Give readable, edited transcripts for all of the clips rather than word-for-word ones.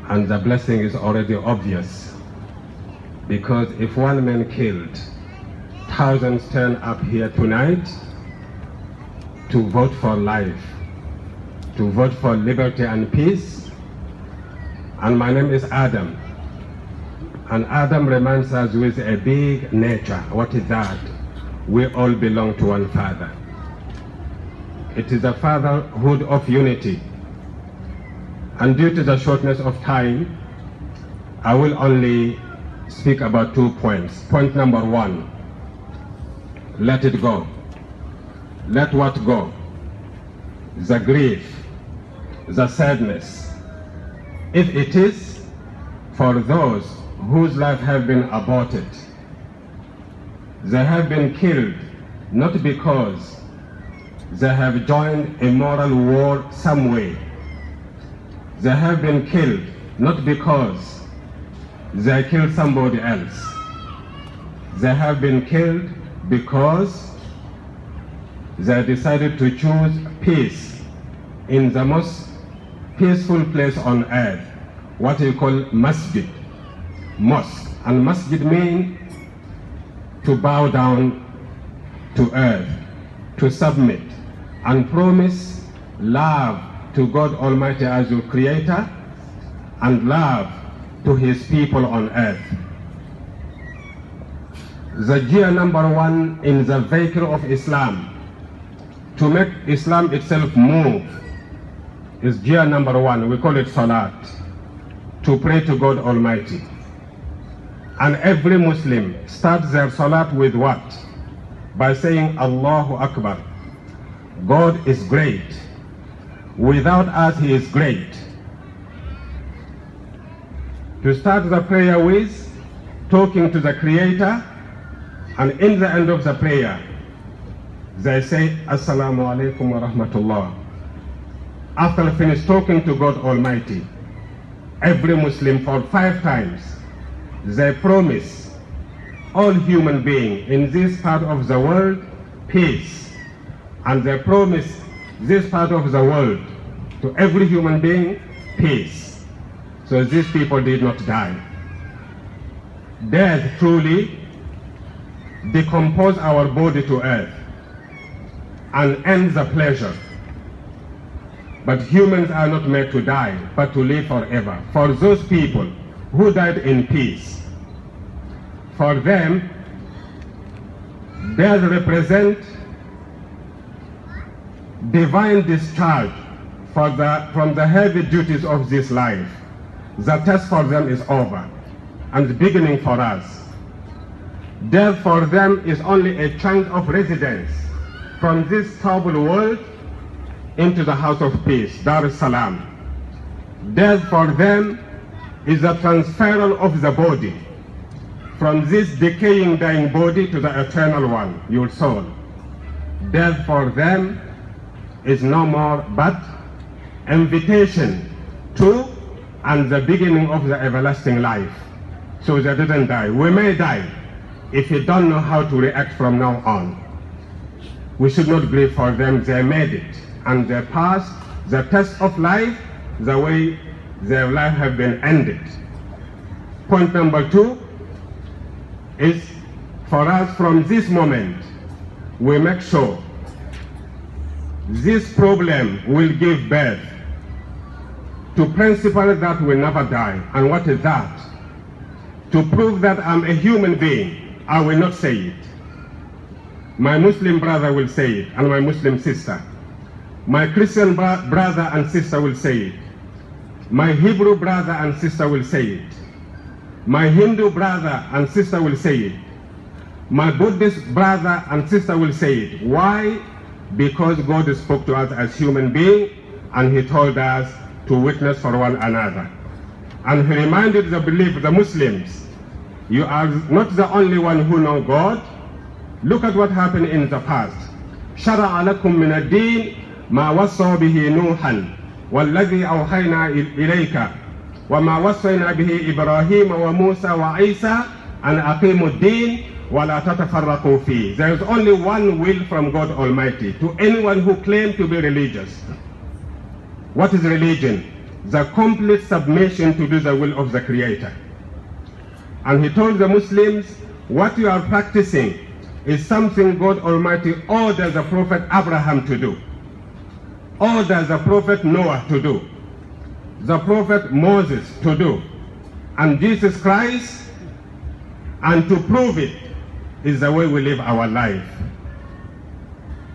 And the blessing is already obvious. Because if one man killed, thousands turn up here tonight to vote for life, to vote for liberty and peace. And my name is Adam. And Adam reminds us with a big nature. What is that? We all belong to one Father. It is a fatherhood of unity. And due to the shortness of time, I will only speak about 2 points. Point number 1, let it go. Let what go? The grief, the sadness. If it is for those whose life have been aborted, they have been killed not because they have joined a moral war some way. They have been killed not because they killed somebody else. They have been killed because they decided to choose peace in the most peaceful place on earth, what you call masjid, mosque. And masjid means to bow down to earth, to submit, and promise love to God Almighty as your creator and love to his people on earth. The gear number 1 in the vehicle of Islam to make Islam itself move is gear number 1. We call it Salat, to pray to God Almighty. And every Muslim starts their Salat with what? By saying Allahu Akbar. God is great. Without us, he is great. To start the prayer with talking to the Creator, and in the end of the prayer, they say Assalamu alaikum wa rahmatullah. After finish talking to God Almighty, every Muslim for 5 times, they promise all human beings in this part of the world peace, and they promise this part of the world to every human being peace. So these people did not die. Death truly decomposes our body to earth and ends the pleasure. But humans are not made to die, but to live forever. For those people who died in peace, for them, death represents divine discharge from the heavy duties of this life. The test for them is over, and the beginning for us. Death for them is only a change of residence from this troubled world into the house of peace, Dar es Salaam. Death for them is the transferal of the body from this decaying, dying body to the eternal one, your soul. Death for them is no more but invitation to and the beginning of the everlasting life. So they didn't die. We may die if we don't know how to react from now on. We should not grieve for them. They made it, and they passed the test of life the way their life have been ended. Point number 2 is for us from this moment, we make sure this problem will give birth to principles that will never die. And what is that? To prove that I'm a human being, I will not say it. My Muslim brother will say it, and my Muslim sister. My Christian brother and sister will say it. My Hebrew brother and sister will say it. My Hindu brother and sister will say it. My Buddhist brother and sister will say it. Why? Because God spoke to us as human beings, and he told us to witness for one another. And he reminded the believers, the Muslims, you are not the only one who know God. Look at what happened in the past. شرع لكم من الدين ما وصى به نوحا والذي أوحينا إليك وما وصينا به إبراهيم وموسى وعيسى أن أقيموا الدين ولا تتفرقوا فيه. There is only one will from God Almighty to anyone who claims to be religious. What is religion? the complete submission to do the will of the Creator. And he told the Muslims, what you are practicing is something God Almighty ordered the Prophet Abraham to do, ordered the Prophet Noah to do, the Prophet Moses to do, and Jesus Christ, and to prove it is the way we live our life.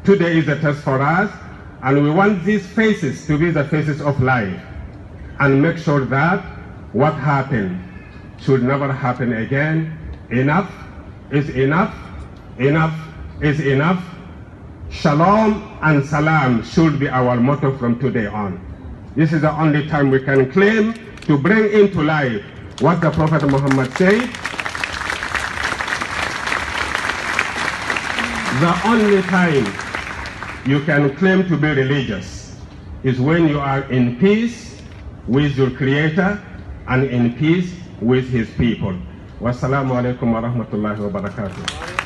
Today is a test for us, and we want these faces to be the faces of life, and make sure that what happened should never happen again. Enough is enough, enough is enough. Shalom and salam should be our motto from today on. This is the only time we can claim to bring into life what the Prophet Muhammad said. The only time you can claim to be religious is when you are in peace with your Creator and in peace with His people. Wassalamu alaikum wa rahmatullahi wa barakatuh.